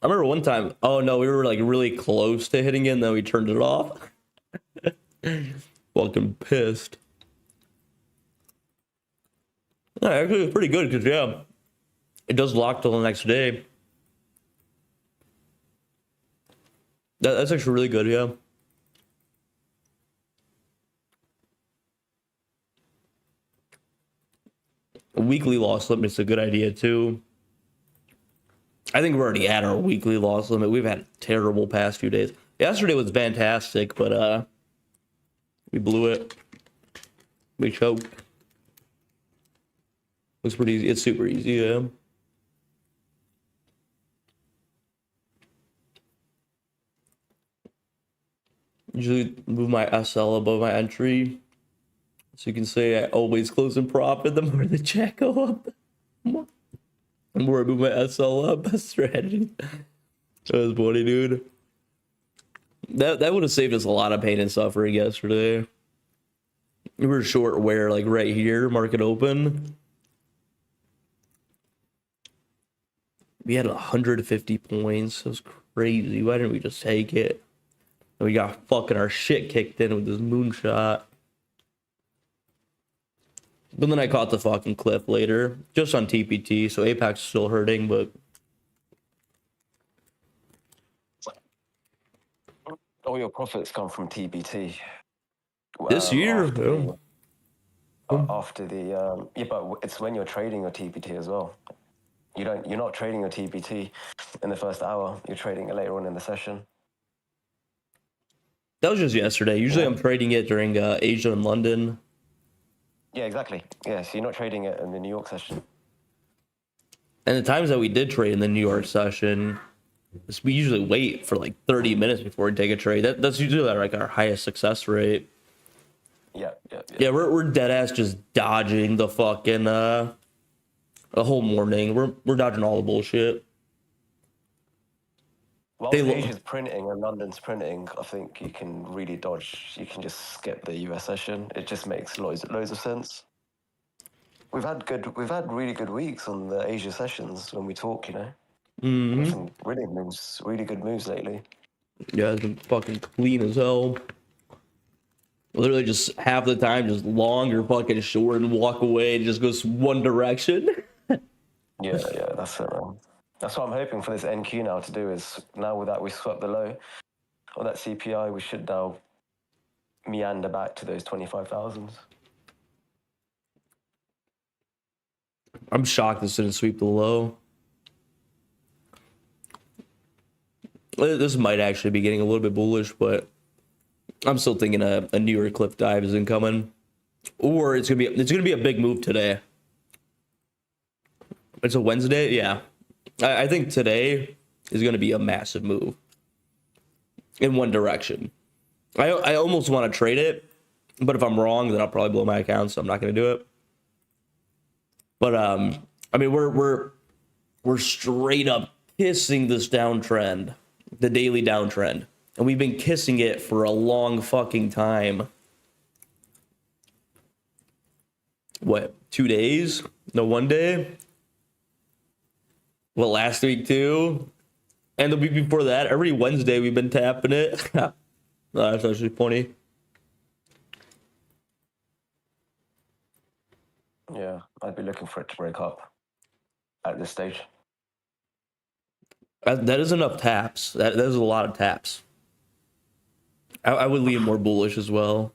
I remember one time, oh no, we were like really close to hitting it, and then we turned it off. Fucking pissed. No, actually, it's pretty good because, yeah, it does lock till the next day. That's actually really good, yeah. A weekly loss limit's a good idea, too. I think we're already at our weekly loss limit. We've had a terrible past few days. Yesterday was fantastic, but we blew it. We choked. Looks pretty easy. It's super easy, yeah. Usually move my SL above my entry. So you can say I always close in profit the more the chat go up. The more I move my SL up, best strategy. That was funny, dude. That would have saved us a lot of pain and suffering yesterday. We were short where, like right here, market open. We had 150 points. It was crazy. Why didn't we just take it? And we got fucking our shit kicked in with this moonshot. But then I caught the fucking cliff later, just on TPT. So Apex is still hurting, but All your profits come from TBT. this year, After the yeah, but it's when you're trading your TBT as well. You're not trading your TBT in the first hour. You're trading it later on in the session. That was just yesterday. Usually I'm trading it during Asia and London. Yeah, exactly. Yeah, so you're not trading it in the New York session. And the times that we did trade in the New York session, we usually wait for like 30 minutes before we take a trade. That's usually like our highest success rate. Yeah, we're dead ass just dodging the fucking the whole morning. We're dodging all the bullshit. Whilst Asia's printing and London's printing, I think you can really dodge. You can just skip the US session. It just makes loads of sense. We've had really good weeks on the Asia sessions when we talk. You know, some really good moves lately. Yeah, it's been fucking clean as hell. Literally just half the time just long or fucking short and walk away. It just goes one direction. Yeah, that's it, man. That's what I'm hoping for this NQ now to do is, now with that we swept the low on that CPI, we should now meander back to those 25,000s. I'm shocked this didn't sweep the low. This might actually be getting a little bit bullish, but I'm still thinking a New York cliff dive is incoming. Or it's gonna be a big move today. It's a Wednesday, yeah. I think today is going to be a massive move in one direction. I almost want to trade it, but if I'm wrong, then I'll probably blow my account, so I'm not going to do it. But I mean, we're straight up kissing this downtrend, the daily downtrend, and we've been kissing it for a long fucking time. What, 2 days? No, 1 day? Well, last week too, and the week before that, every Wednesday we've been tapping it. Oh, that's actually funny. Yeah, I'd be looking for it to break up at this stage. That is enough taps. That is a lot of taps. I would lean more bullish as well,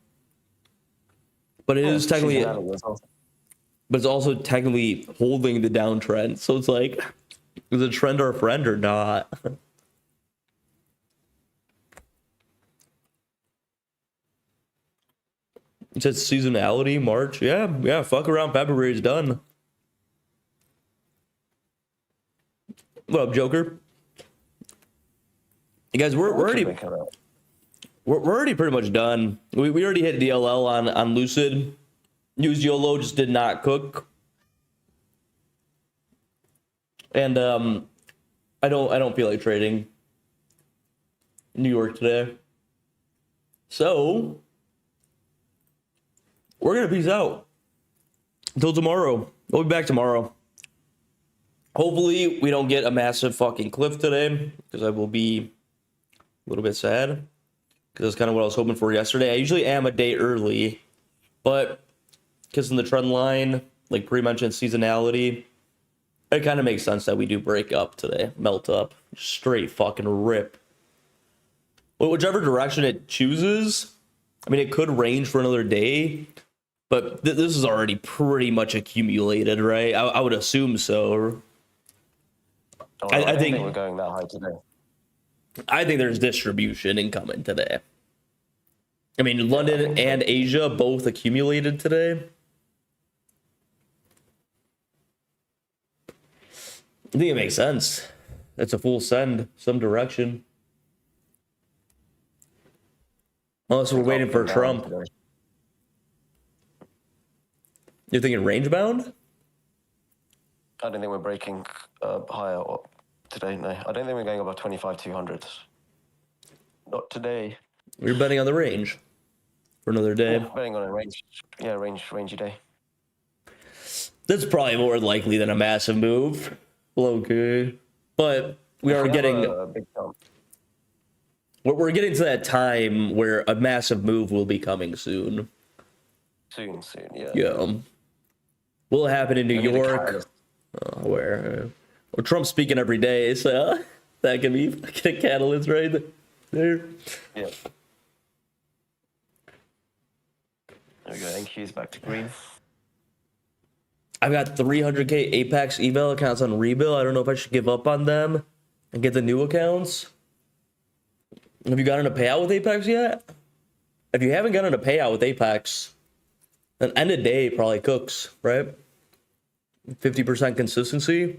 but it is technically, but it's also technically holding the downtrend. So it's like, is the trend our friend or not? It says seasonality, March. Yeah, fuck around, February's done. What up, Joker? You guys, we're already pretty much done. We already hit DLL on Lucid. Used YOLO, just did not cook. And I don't feel like trading New York today. So we're gonna peace out until tomorrow. We'll be back tomorrow. Hopefully we don't get a massive fucking cliff today, because I will be a little bit sad, because that's kind of what I was hoping for yesterday. I usually am a day early, but because in the trend line, like pre-mentioned seasonality, it kind of makes sense that we do break up today, melt up, straight fucking rip. Well, whichever direction it chooses, I mean, it could range for another day, but this is already pretty much accumulated, right? I would assume so. Oh, I think we're going that high today. I think there's distribution incoming today. I mean, London and Asia both accumulated today. I think it makes sense. It's a full send, some direction. Unless we're waiting for Trump. You're thinking range bound? I don't think we're breaking higher today, no. I don't think we're going above 25,200. Not today. We're betting on the range for another day. Yeah, betting on a range. Yeah, rangy day. That's probably more likely than a massive move. Okay. But we are getting a big jump. We're getting to that time where a massive move will be coming soon. Soon, yeah. Yeah. Will it happen in New York? Where? Well, Trump's speaking every day, so that can be a catalyst right there. Yeah. There we go. NQ's back to green. I've got 300k Apex eval accounts on rebuild. I don't know if I should give up on them and get the new accounts. Have you gotten a payout with Apex yet? if you haven't gotten a payout with Apex, then end of day probably cooks, right? 50% consistency.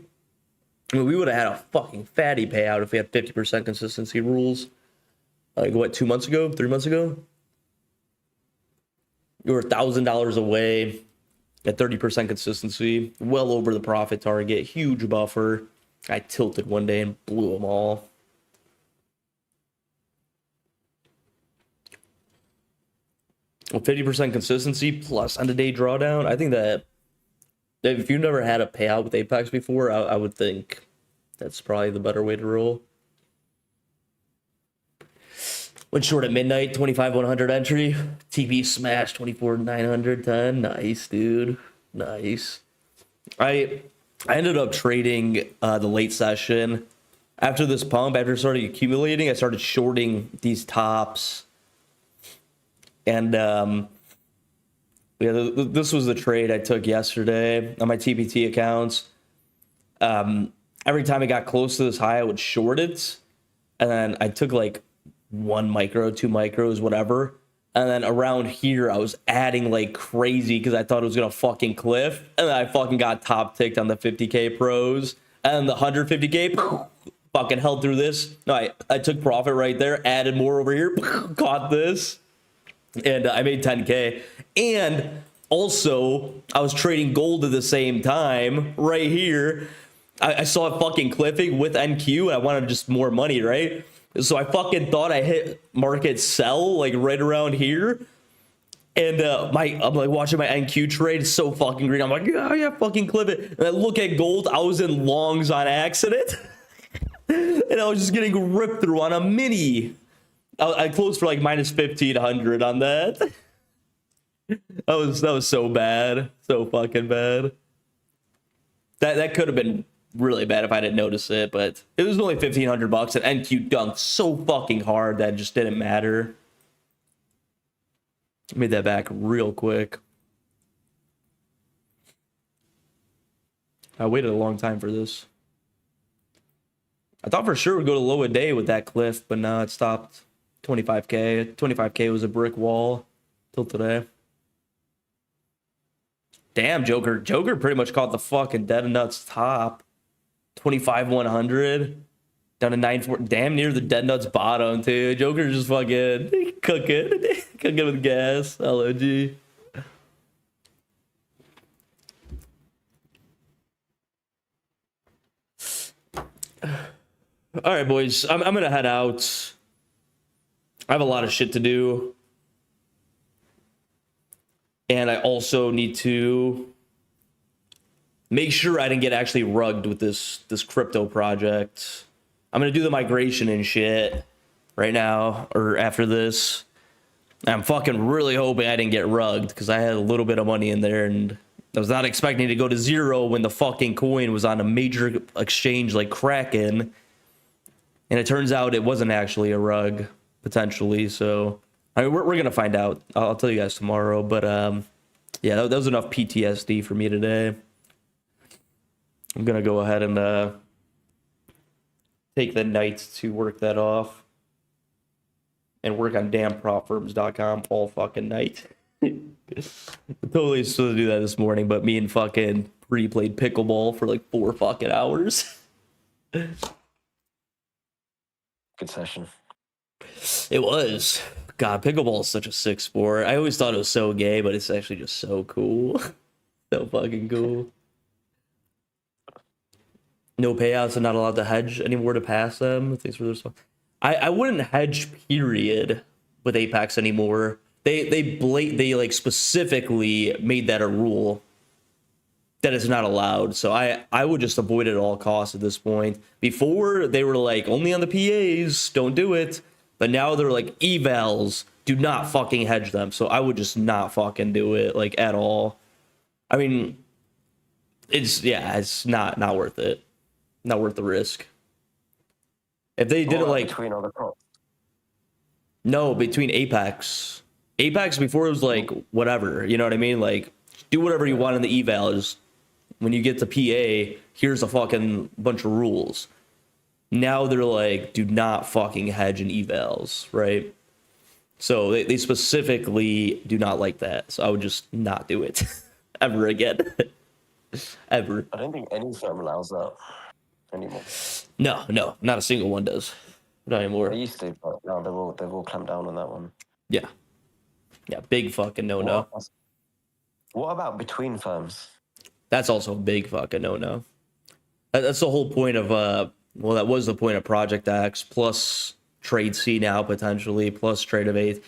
I mean, we would have had a fucking fatty payout if we had 50% consistency rules. Like, what, 2 months ago? 3 months ago? You were $1,000 away at 30% consistency. Well over the profit target. Huge buffer. I tilted one day and blew them all. Well, 50% consistency plus end-of-day drawdown. I think that if you've never had a payout with Apex before, I would think that's probably the better way to roll. Went short at midnight, 25-100 entry. TP smash, 24-910. Nice, dude. Nice. I ended up trading the late session. After this pump, after starting accumulating, I started shorting these tops. And this was the trade I took yesterday on my TPT accounts. Every time it got close to this high, I would short it. And then I took like 1 micro, 2 micros, whatever. And then around here, I was adding like crazy because I thought it was going to fucking cliff. And then I fucking got top ticked on the 50K pros. And the 150K fucking held through this. No, I took profit right there, added more over here, caught this. And I made 10K. And also, I was trading gold at the same time right here. I saw it fucking cliffing with NQ, and I wanted just more money, right? So I fucking thought I hit market sell like right around here. And I'm like watching my NQ trade, it's so fucking green. I'm like, yeah, fucking clip it. And I look at gold, I was in longs on accident. And I was just getting ripped through on a mini. I closed for like minus 1,500 on that. That was so bad. So fucking bad. That could have been really bad if I didn't notice it, but it was only $1,500 and NQ dunked so fucking hard that it just didn't matter. Made that back real quick. I waited a long time for this. I thought for sure it would go to low a day with that cliff, but no, it stopped. 25K. 25K was a brick wall till today. Damn, Joker. Joker pretty much caught the fucking dead and nuts top. 25-100. Down to 9-4. Damn near the dead nuts bottom, too. Joker just fucking cooking. Cooking with gas. LOG. All right, boys. I'm going to head out. I have a lot of shit to do. And I also need to make sure I didn't get actually rugged with this crypto project. I'm going to do the migration and shit right now or after this. I'm fucking really hoping I didn't get rugged because I had a little bit of money in there and I was not expecting to go to zero when the fucking coin was on a major exchange like Kraken. And it turns out it wasn't actually a rug, potentially. So I mean, we're going to find out. I'll tell you guys tomorrow. But yeah, that was enough PTSD for me today. I'm going to go ahead and take the night to work that off. And work on damnprofirms.com all fucking night. Totally supposed to do that this morning, but me and fucking played pickleball for like 4 fucking hours. Good session. It was. God, pickleball is such a sick sport. I always thought it was so gay, but it's actually just so cool. So fucking cool. No payouts and not allowed to hedge anymore to pass them. Thanks for this. I wouldn't hedge, period, with Apex anymore. They like specifically made that a rule that is not allowed. So I would just avoid it at all costs at this point. Before they were like only on the PAs, don't do it. But now they're like evals, do not fucking hedge them. So I would just not fucking do it like at all. I mean, it's not worth it. Not worth the risk. If they did it like between all the props. No, between Apex. Apex before it was like whatever, you know what I mean? Like do whatever you want in the evals. When you get to PA, here's a fucking bunch of rules. Now they're like, do not fucking hedge in evals, right? So they specifically do not like that. So I would just not do it ever again. Ever. I don't think any firm allows that anymore. No, not a single one does. Not They anymore. used to, but now they've all clamped down on that one. Yeah. Yeah, big fucking no-no. What about between firms? That's also a big fucking no-no. That's the whole point of, well, that was the point of Project X, plus Trade C now, potentially, plus Trade of 8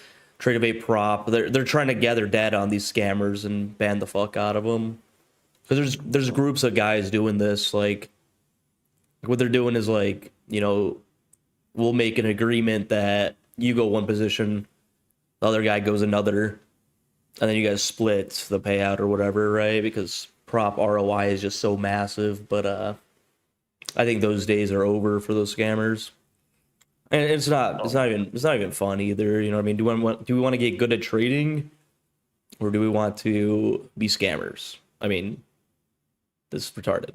prop. They're trying to gather data on these scammers and ban the fuck out of them. Because there's groups of guys doing this, like, what they're doing is, like, you know, we'll make an agreement that you go one position, the other guy goes another, and then you guys split the payout or whatever, right? Because prop ROI is just so massive. But I think those days are over for those scammers. And it's not even fun either. You know what I mean? Do we want to get good at trading, or do we want to be scammers? I mean, this is retarded.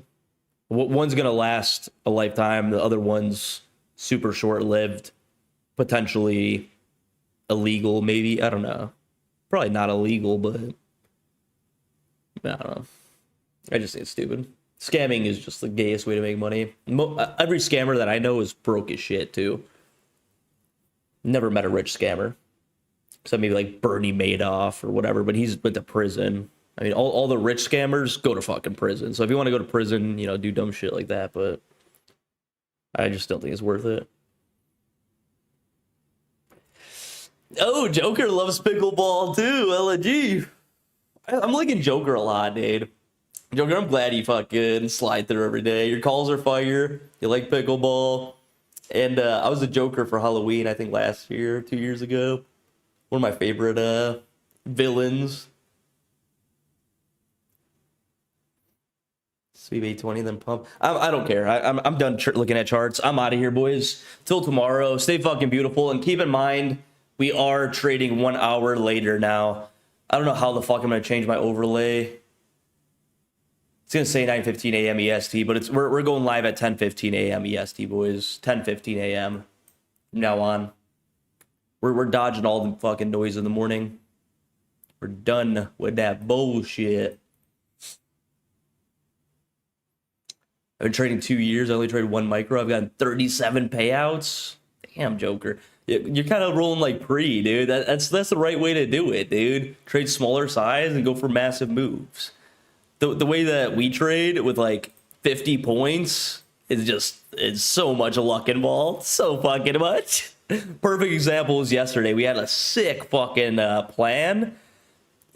One's gonna last a lifetime. The other one's super short-lived, potentially illegal. Maybe, I don't know. Probably not illegal, but I don't know. I just think it's stupid. Scamming is just the gayest way to make money. Every scammer that I know is broke as shit too. Never met a rich scammer, except maybe like Bernie Madoff or whatever. But he's went to prison. I mean, all the rich scammers go to fucking prison. So if you want to go to prison, you know, do dumb shit like that. But I just don't think it's worth it. Oh, Joker loves pickleball too. LG. I'm liking Joker a lot, dude. Joker, I'm glad you fucking slide through every day. Your calls are fire. You like pickleball. And I was a Joker for Halloween, I think last year, 2 years ago. One of my favorite villains. Sweep 820, then pump. I don't care. I'm done looking at charts. I'm out of here, boys. Till tomorrow. Stay fucking beautiful. And keep in mind, we are trading 1 hour later now. I don't know how the fuck I'm going to change my overlay. It's going to say 9:15 a.m. EST, but we're going live at 10:15 a.m. EST, boys. 10:15 a.m. from now on. We're dodging all the fucking noise in the morning. We're done with that bullshit. I've been trading 2 years. I only traded one micro. I've gotten 37 payouts. Damn, Joker. You're kind of rolling like pre, dude. That's the right way to do it, dude. Trade smaller size and go for massive moves. The way that we trade with like 50 points is so much luck involved. So fucking much. Perfect example was yesterday. We had a sick fucking plan,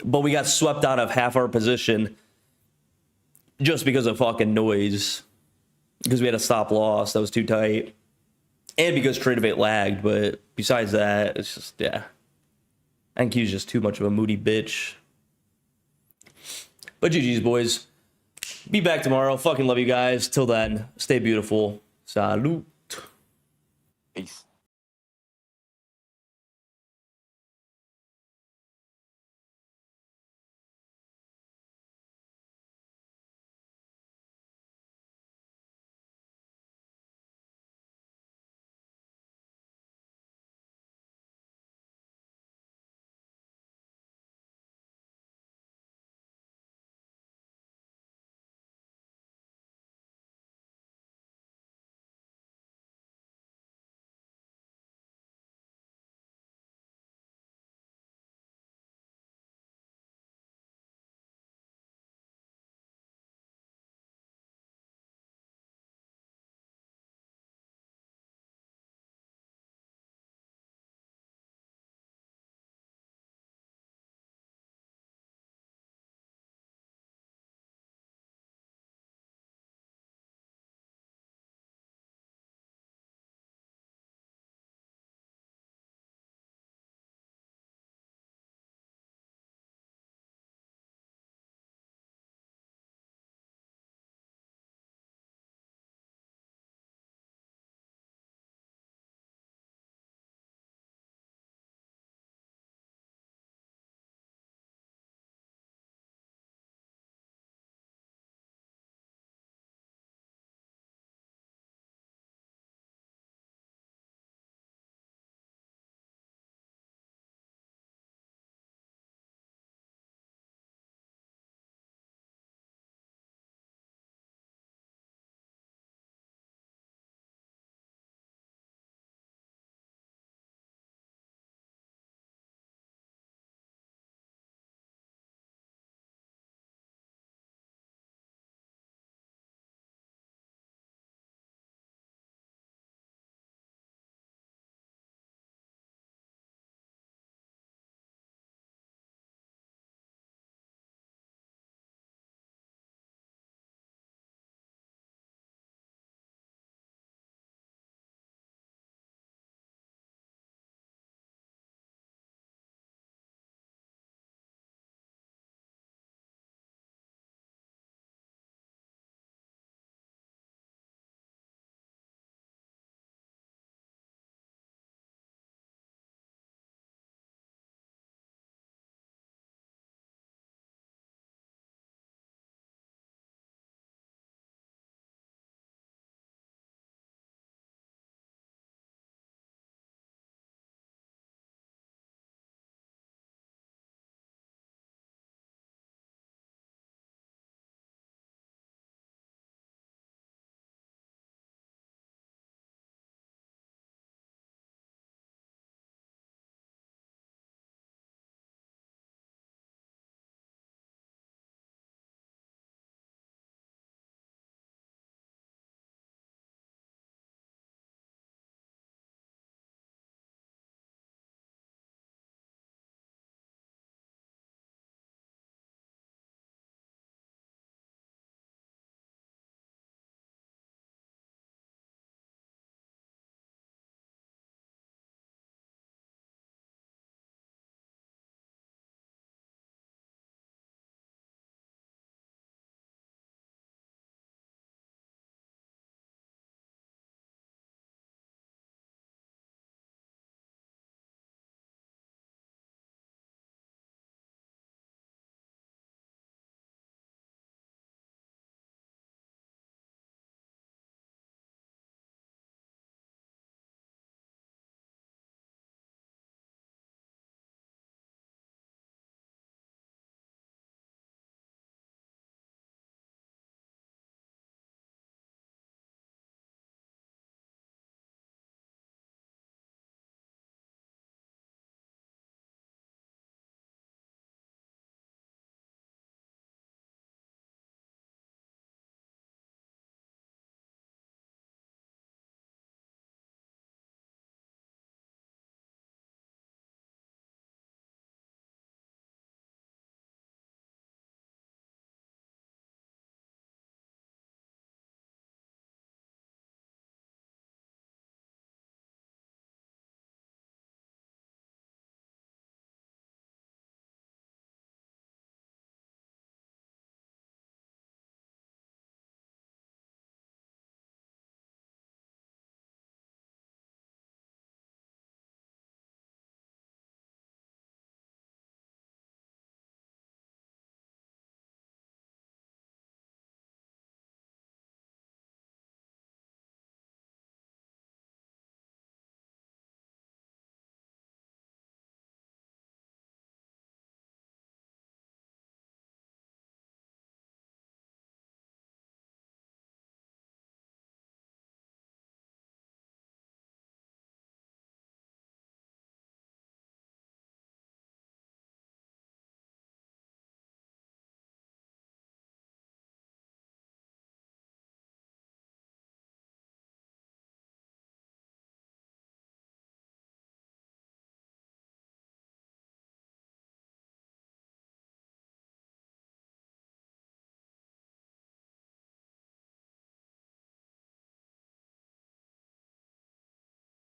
but we got swept out of half our position just because of fucking noise. Because we had a stop loss that was too tight. And because Trade of 8 lagged. But besides that, it's just, yeah. NQ's just too much of a moody bitch. But GG's, boys. Be back tomorrow. Fucking love you guys. Till then, stay beautiful. Salute. Peace.